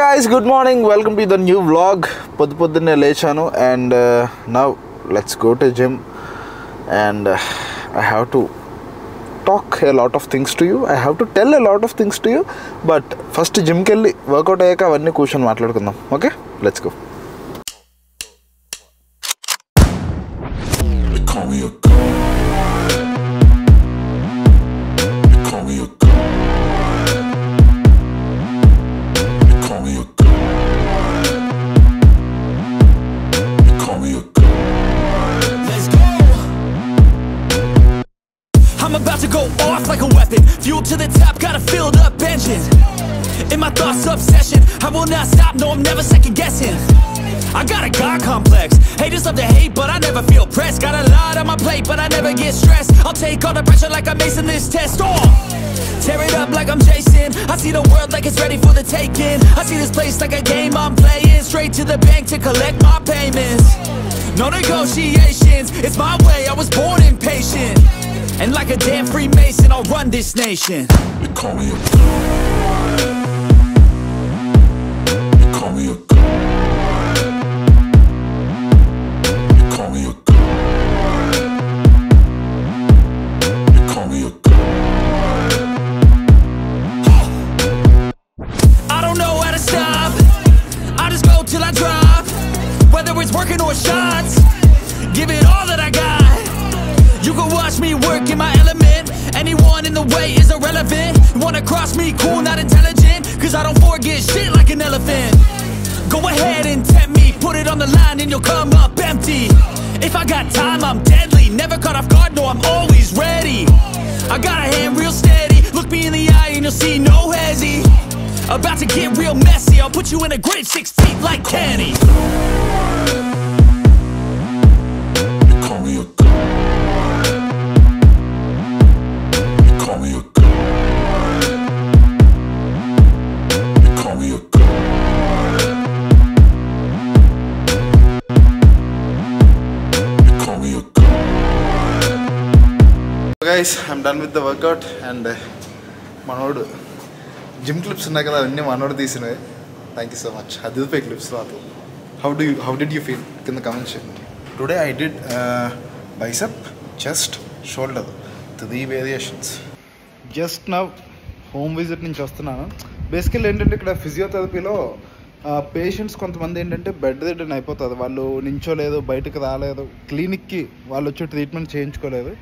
guys, good morning. Welcome to the new vlog. Poddinne lechanu and now let's go to gym and I have to talk a lot of things to you. I have to tell a lot of things to you. But first gym ki velli workout ayaka avanni question maatladukundam. Okay? Let's go. I'm about to go off like a weapon. Fuel to the top, got a filled up engine. In my thoughts, obsession. I will not stop, no, I'm never second guessing. I got a God complex. Haters love to hate, but I never feel pressed. Got a lot on my plate, but I never get stressed. I'll take all the pressure like I'm acing this test. Oh, tear it up like I'm Jason. I see the world like it's ready for the taking. I see this place like a game I'm playing. Straight to the bank to collect my payments. No negotiations, it's my way, I was born impatient. And like a damn Freemason, I'll run this nation. They call me a god. They call me a god. They call me a god. They call me a god. I don't know how to stop. I just go till I drop. Whether it's working or shots, give it all that I got. You can watch me work in my element. Anyone in the way is irrelevant. You wanna cross me, cool, not intelligent. Cause I don't forget shit like an elephant. Go ahead and tempt me, put it on the line and you'll come up empty. If I got time, I'm deadly. Never caught off guard, no, I'm always ready. I got a hand real steady. Look me in the eye and you'll see no hezzy. About to get real messy. I'll put you in a grave 6 feet like Kenny. Call me a guys, I'm done with the workout and manodu gym clips unnai kada anni manodu teesinaye. Thank you so much. Adilpay clips raatu. How did you feel in the comment section? Today I did bicep, chest, shoulder, 3 variations. Just now home visit నుంచి వస్తున్నాను. బేసికల్ ఏంటంటే ఇక్కడ ఫిజియోథెరపీలో patients కొంతమంది ఏంటంటే bed ridden అయిపోతుంది. వాళ్ళు నించోలేదు, బయటకు రాలేదు, క్లినిక్కి వాళ్ళు వచ్చి ట్రీట్మెంట్ చేయించుకోలేదు.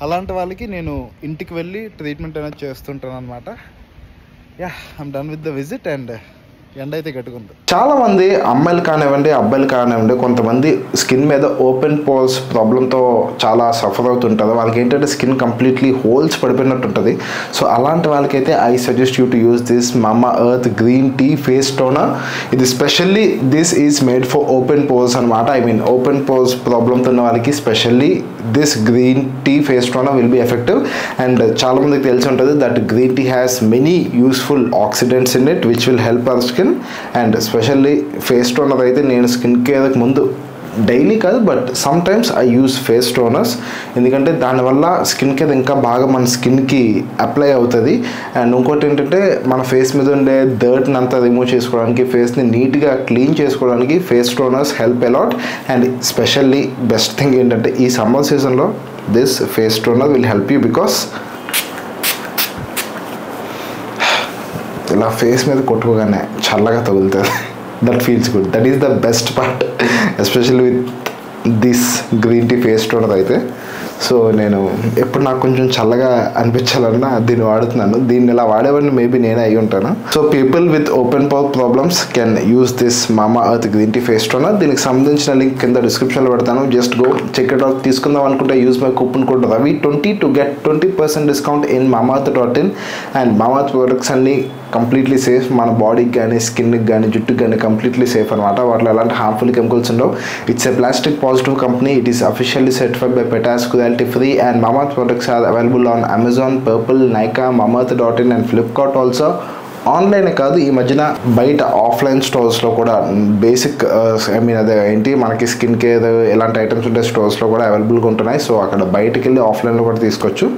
అలాంటి వాళ్ళకి నేను ఇంటికి వెళ్ళి ట్రీట్మెంట్ అనేది చేస్తుంటాను అనమాట. Yeah, I'm done with the visit and ఎండ అయితే కట్టుకుంది. చాలామంది అమ్మాయిలు కానివ్వండి, అబ్బాయిలు కానివ్వండి, కొంతమంది స్కిన్ మీద ఓపెన్ పోర్స్ ప్రాబ్లంతో చాలా సఫర్ అవుతుంటారు. వాళ్ళకి ఏంటంటే స్కిన్ కంప్లీట్లీ హోల్స్ పడిపోయినట్టు ఉంటుంది. సో అలాంటి వాళ్ళకైతే I suggest you to use this Mamaearth green tea face toner. ఇది specially this is made for open pores అనమాట. ఐ మీన్ ఓపెన్ పోర్స్ ప్రాబ్లంతో ఉన్న వాళ్ళకి specially this green tea face toner will be effective. And చాలామందికి తెలిసి ఉంటుంది that green tea has many useful oxidants in it which will help our skin. And specially face toner అయితే నేను skin కేర్కి ముందు డైలీ కాదు, but some times I use face toners. ఎందుకంటే దానివల్ల స్కిన్ కేర్ ఇంకా బాగా మన స్కిన్కి అప్లై అవుతుంది. అండ్ ఇంకోటి ఏంటంటే మన ఫేస్ మీద ఉండే డర్ట్ని అంతా రిమూవ్ చేసుకోవడానికి, ఫేస్ని నీట్గా క్లీన్ చేసుకోవడానికి face toners help a lot. And specially best thing ఏంటంటే ఈ సమ్మర్ సీజన్లో this face toner will help you because ఇలా ఫేస్ మీద కొట్టుకోగానే చల్లగా తగులుతుంది. That feels good. That is the best part especially with this green tea face toner అయితే. సో నేను ఎప్పుడు నాకు కొంచెం చల్లగా అనిపించాలన్నా దీన్ని వాడుతున్నాను. దీన్ని ఇలా వాడేవాడిని మేబీ నేనే అయి ఉంటాను. So people with open pore problems can use this Mamaearth green tea face toner. దీనికి సంబంధించిన లింక్ కింద డిస్క్రిప్షన్లో పెడతాను. Just go check it out. తీసుకుందాం అనుకుంటే use my coupon code RAVI20 to get 20% discount in mamaearth.in. And Mamaearth products అన్నీ completely safe. మన బాడీకి కానీ, స్కిన్కి కానీ, జుట్టుకి కానీ కంప్లీట్లీ సేఫ్ అనమాట. వాటిలో ఎలాంటి హార్మ్ఫుల్ కెమికల్స్ ఉండవు. It's a plastic positive company. It is officially certified by PETAS, cruelty free. And Mamaearth products are available on Amazon, Purple, Nykaa, mamaearth.in and Flipkart also. ఆన్లైనే కాదు, ఈ మధ్యన బయట ఆఫ్లైన్ స్టోర్స్లో కూడా basic అదే ఏంటి మనకి స్కిన్ కేర్ ఇలాంటి ఐటమ్స్ ఉండే స్టోర్స్లో కూడా అవైలబుల్గా ఉంటున్నాయి. సో అక్కడ బయటకు వెళ్ళి ఆఫ్లైన్లో కూడా తీసుకోవచ్చు.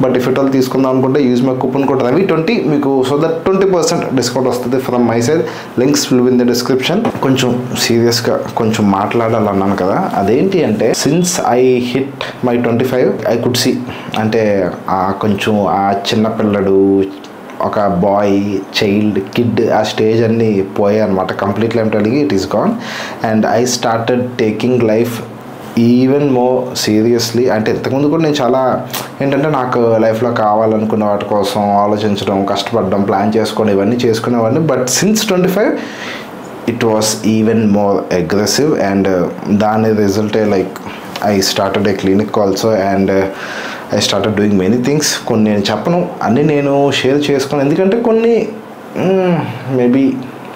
బట్ ఇఫ్ ఇట్ ఆల్ తీసుకుందాం అనుకుంటే use my coupon code Ravi20 మీకు సో దట్ 20% డిస్కౌంట్ వస్తుంది from my side. Links will be in the description. కొంచెం సీరియస్గా కొంచెం మాట్లాడాలన్నాను కదా, అదేంటి అంటే since I hit my 25 I could see అంటే కొంచెం ఆ చిన్నపిల్లడు ఒక బాయ్ చైల్డ్ కిడ్ ఆ స్టేజ్ అన్నీ పోయాయి అనమాట. Completely I'm telling it is gone and I started taking life even more seriously. అంటే ఇంతకుముందు కూడా నేను చాలా ఏంటంటే నాకు లైఫ్లో కావాలనుకున్న వాటి కోసం ఆలోచించడం, కష్టపడడం, ప్లాన్ చేసుకోవడం ఇవన్నీ చేసుకునేవాడిని. But since 25 it was even more aggressive and దాని రిజల్టే like I started a clinic also and I started doing many things. కొన్ని నేను చెప్పను, అన్నీ నేను షేర్ చేసుకోను. ఎందుకంటే కొన్ని మేబీ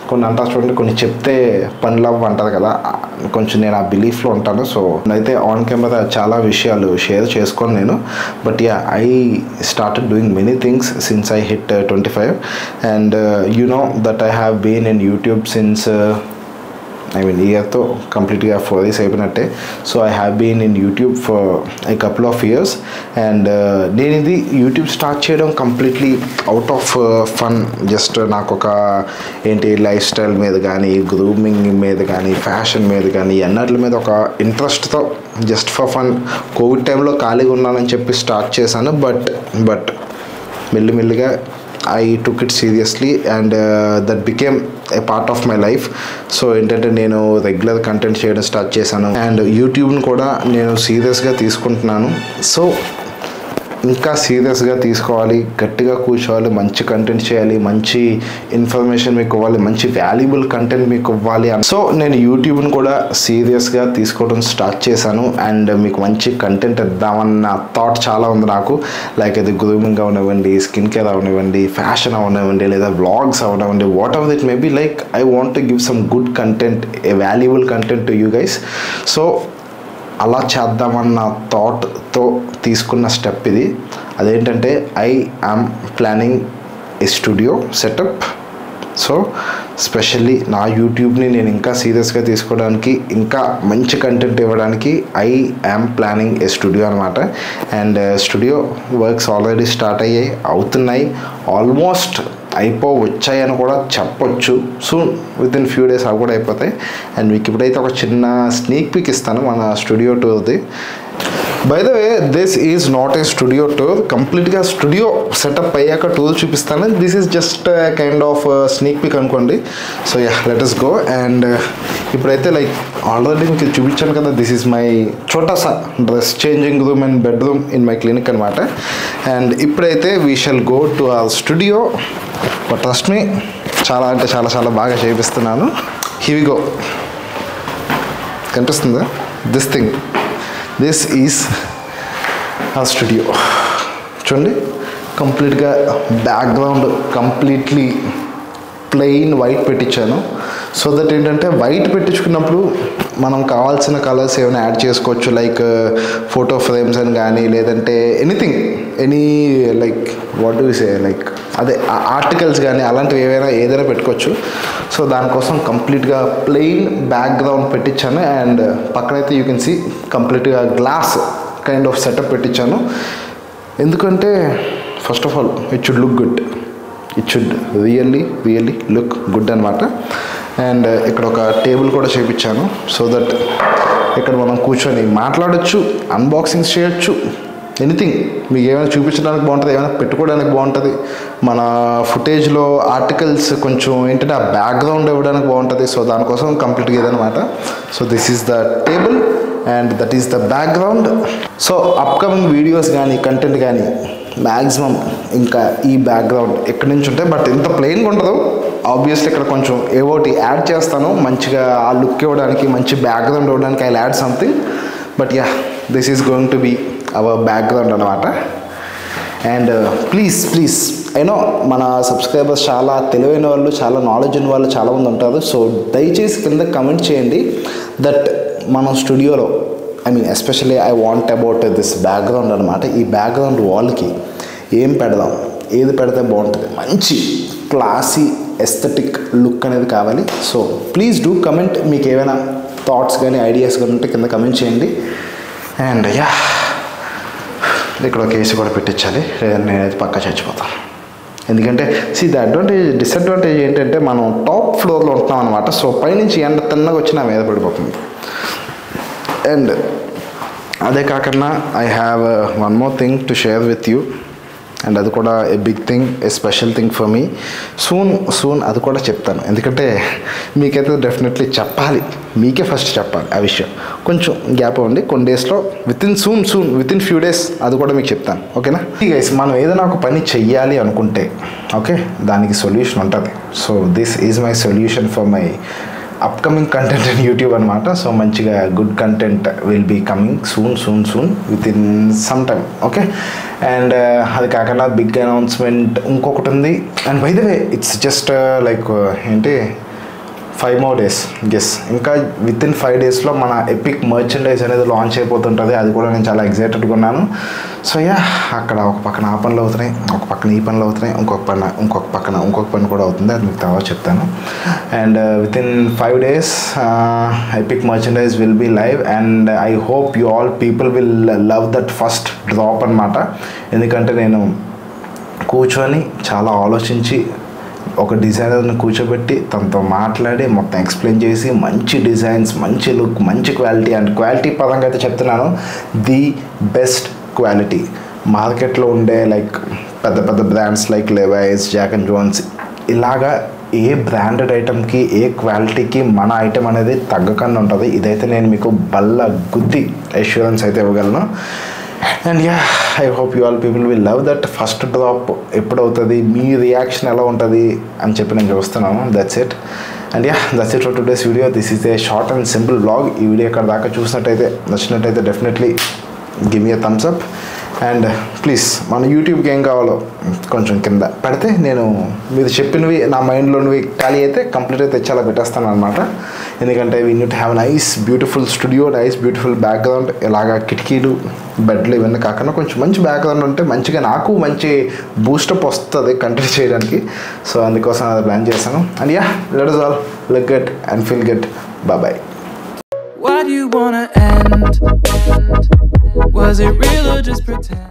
కొన్ని అంటారు చూడండి, కొన్ని చెప్తే పనులు అవ్వంటారు కదా, కొంచెం నేను ఆ బిలీఫ్లో ఉంటాను. సో అయితే ఆన్ కెమెరా చాలా విషయాలు షేర్ చేసుకోను నేను. But yeah I started doing many things since I hit 25 and you know that I have been in YouTube since ఇయర్తో కంప్లీట్గా 4 years అయిపోయినట్టే. So I have been in YouTube for a couple of years and నేను ఇది YouTube start చేయడం completely out of fun. Just నాకు ఒక ఏంటి life style మీద కానీ, గ్రూమింగ్ మీద కానీ, ఫ్యాషన్ మీద కానీ అన్నిటి మీద ఒక ఇంట్రెస్ట్తో జస్ట్ ఫర్ ఫన్ కోవిడ్ టైంలో ఖాళీగా ఉన్నానని చెప్పి స్టార్ట్ చేశాను. బట్ మెల్లిమెల్లిగా I took it seriously and that became a part of my life. So ఏంటంటే నేను రెగ్యులర్ కంటెంట్ చేయడం స్టార్ట్ చేశాను అండ్ యూట్యూబ్ని కూడా నేను సీరియస్గా తీసుకుంటున్నాను. సో ఇంకా సీరియస్గా తీసుకోవాలి, గట్టిగా కూర్చోవాలి, మంచి కంటెంట్ చేయాలి, మంచి ఇన్ఫర్మేషన్ మీకు ఇవ్వాలి, మంచి వాల్యుబుల్ కంటెంట్ మీకు ఇవ్వాలి. సో నేను యూట్యూబ్ని కూడా సీరియస్గా తీసుకోవడం స్టార్ట్ చేశాను అండ్ మీకు మంచి కంటెంట్ ఇద్దామన్న థాట్ చాలా ఉంది నాకు. లైక్ అది గ్రూమింగ్ అవనివ్వండి, స్కిన్ కేర్ అవనివ్వండి, ఫ్యాషన్ అవనివ్వండి, లేదా వ్లాగ్స్ అవనివ్వండి, whatever it may be. Like I want to give some good content, a valuable content to you guys. So అలా చేద్దామన్న థాట్తో తీసుకున్న స్టెప్ ఇది. అదేంటంటే I am planning a studio setup. So specially నా యూట్యూబ్ని నేను ఇంకా సీరియస్గా తీసుకోవడానికి, ఇంకా మంచి కంటెంట్ ఇవ్వడానికి I am planning a studio అనమాట. And studio works already start అవుతున్నాయి, ఆల్మోస్ట్ వచ్చాయని కూడా చెప్పొచ్చు. Soon with in few days అవి కూడా అయిపోతాయి. అండ్ మీకు ఇప్పుడైతే ఒక చిన్న స్నీక్ పిక్ ఇస్తాను మన స్టూడియో టూర్ది. By the way this is not a studio tour, కంప్లీట్గా స్టూడియో సెటప్ అయ్యాక టూర్ చూపిస్తాను. This is just kind of sneak peek అనుకోండి. So yeah let us go. And ఇప్పుడైతే లైక్ ఆల్రెడీ మీకు చూపించాను కదా, దిస్ ఈజ్ మై చోటాసా dress changing room and bedroom in my clinic అనమాట. అండ్ ఇప్పుడైతే we shall go to our studio. But trust me చాలా అంటే చాలా చాలా బాగా చేపిస్తున్నాను. Here we go. కనిపిస్తుందా this thing? This is a studio. చూడండి, కంప్లీట్గా బ్యాక్గ్రౌండ్ కంప్లీట్లీ ప్లెయిన్ వైట్ పెట్టించాను. సో దట్ ఏంటంటే వైట్ పెట్టించుకున్నప్పుడు మనం కావాల్సిన కలర్స్ ఏమైనా యాడ్ చేసుకోవచ్చు. లైక్ ఫోటో ఫ్రేమ్స్ అని కానీ, లేదంటే anything like what do you say, like అదే ఆర్టికల్స్ కానీ అలాంటివి ఏదైనా పెట్టుకోవచ్చు. సో దానికోసం కంప్లీట్గా ప్లెయిన్ బ్యాక్గ్రౌండ్ పెట్టించాను. అండ్ పక్కనైతే యూ కెన్ సీ కంప్లీట్గా గ్లాస్ కైండ్ ఆఫ్ సెటప్ పెట్టించాను. ఎందుకంటే first of all it should look good, it should really look good అనమాట. అండ్ ఇక్కడ ఒక టేబుల్ కూడా చేయించాను. సో దట్ ఇక్కడ మనం కూర్చొని మాట్లాడచ్చు, అన్బాక్సింగ్స్ చేయొచ్చు, ఎనీథింగ్ మీకు ఏమైనా చూపించడానికి బాగుంటుంది, ఏమైనా పెట్టుకోవడానికి బాగుంటుంది. మన ఫుటేజ్లో ఆర్టికల్స్ కొంచెం ఏంటంటే ఆ బ్యాక్గ్రౌండ్ ఇవ్వడానికి బాగుంటుంది. సో దానికోసం కంప్లీట్గా ఇదనమాట. So this is the table and that is the background. So upcoming videos కానీ కంటెంట్ కానీ మ్యాక్సిమం ఇంకా ఈ బ్యాక్గ్రౌండ్ ఎక్కడి నుంచి ఉంటాయి. బట్ ఇంత ప్లెయిన్గా ఉండదు. ఆబ్వియస్లీ ఇక్కడ కొంచెం ఏవోటి యాడ్ చేస్తాను మంచిగా ఆ లుక్ ఇవ్వడానికి, మంచి బ్యాక్గ్రౌండ్ ఇవ్వడానికి. I add something. But ya this is going to be our background అనమాట. అండ్ ప్లీజ్ అయినో మన సబ్స్క్రైబర్స్ చాలా తెలివైన వాళ్ళు, చాలా నాలెడ్జ్ ఉన్న వాళ్ళు చాలామంది ఉంటారు. సో దయచేసి కింద కమెంట్ చేయండి దట్ మన స్టూడియోలో especially I want about this background అనమాట. ఈ బ్యాక్గ్రౌండ్ వాల్కి ఏం పెడదాం, ఏది పెడితే బాగుంటుంది, మంచి క్లాసీ ఎస్థెటిక్ లుక్ అనేది కావాలి. సో ప్లీజ్ డూ కమెంట్, మీకు ఏమైనా థాట్స్ కానీ ఐడియాస్ కానీ ఉంటే కింద కమెంట్ చేయండి. అండ్ యా, ఇక్కడ ఒక ఏసీ కూడా పెట్టించాలి, లేదంటే నేనైతే పక్కా చచ్చిపోతాను. ఎందుకంటే ద అడ్వాంటేజ్ డిసడ్వాంటేజ్ ఏంటంటే మనం టాప్ ఫ్లోర్లో ఉంటున్నాం అనమాట. సో పైనుంచి ఎండ తిన్నగా వచ్చి నా మీద పడిపోతుంది. అండ్ అదే కాకుండా I have one more thing to share with you. And అది కూడా a big thing, a special thing for me. Soon అది కూడా చెప్తాను. ఎందుకంటే మీకైతే డెఫినెట్లీ చెప్పాలి, మీకే ఫస్ట్ చెప్పాలి ఆ విషయం. కొంచెం గ్యాప్ అవ్వండి, కొన్ని డేస్లో విత్ ఇన్ ఫ్యూ డేస్ అది కూడా మీకు చెప్తాను. ఓకేనా గైస్? మనం ఏదైనా ఒక పని చెయ్యాలి అనుకుంటే ఓకే, దానికి సొల్యూషన్ ఉంటుంది. So this is my solution for my upcoming content in YouTube అనమాట. సో మంచిగా good content will be coming soon with in some time. Okay, and అది కాకుండా బిగ్ అనౌన్స్మెంట్ ఇంకొకటి ఉంది. And by the way it's just like ఏంటి 5 more days. Yes, ఇంకా within 5 daysలో మన ఎపిక్ మర్చెండైజ్ అనేది లాంచ్ అయిపోతుంటుంది. అది కూడా నేను చాలా ఎక్సైటెడ్గా ఉన్నాను. సో యా, అక్కడ ఒక పక్కన ఆ పనులు అవుతున్నాయి, ఒక పక్కన ఈ పనులు అవుతున్నాయి, ఇంకొక పని కూడా అవుతుంది. అది మీకు తర్వాత చెప్తాను. And within 5 days epic merchandise will be live. And I hope you all people will love that first drop అనమాట. ఎందుకంటే నేను కూర్చొని చాలా ఆలోచించి ఒక డిజైనర్ని కూర్చోబెట్టి తనతో మాట్లాడి మొత్తం ఎక్స్ప్లెయిన్ చేసి మంచి డిజైన్స్, మంచి లుక్, మంచి క్వాలిటీ. అండ్ క్వాలిటీ పరంగా అయితే చెప్తున్నాను, ది బెస్ట్ క్వాలిటీ. మార్కెట్లో ఉండే లైక్ పెద్ద brands like Levi's, Jack and Jones, ఇలాగా ఏ బ్రాండెడ్ ఐటమ్కి ఏ క్వాలిటీకి మన ఐటమ్ అనేది తగ్గకుండా ఉంటుంది. ఇదైతే నేను మీకు బల్ల గుద్ది అష్యూరెన్స్ అయితే ఇవ్వగలను. And yeah, I hope you all people will love that. First drop ఎప్పుడవుతుంది, మీ రియాక్షన్ ఎలా ఉంటుంది అని చెప్పి నేను చూస్తున్నాను. That's it. And yeah, that's it for today's video. This is a short and simple vlog. ఈ వీడియో ఇక్కడ దాకా చూసినట్టయితే, నచ్చినట్టయితే definitely give me a thumbs up. And please మన యూట్యూబ్కి ఏం కావాలో కొంచెం కింద పెడితే నేను మీరు చెప్పినవి నా మైండ్లోనివి ఖాళీ అయితే కంప్లీట్ అయితే చాలా పెట్టేస్తాను అనమాట. ఎందుకంటే we need to have nice beautiful studio, nice beautiful background. ఇలాగా కిటికీలు, బెడ్లు ఇవన్నీ కాకుండా కొంచెం మంచి బ్యాక్గ్రౌండ్ ఉంటే మంచిగా నాకు మంచి బూస్టప్ వస్తుంది కంటెంట్ చేయడానికి. సో అందుకోసం అది ప్లాన్ చేశాను. And yeah, let us all look good and feel good. Bye. Why do you wanna end? Was it real or just pretend?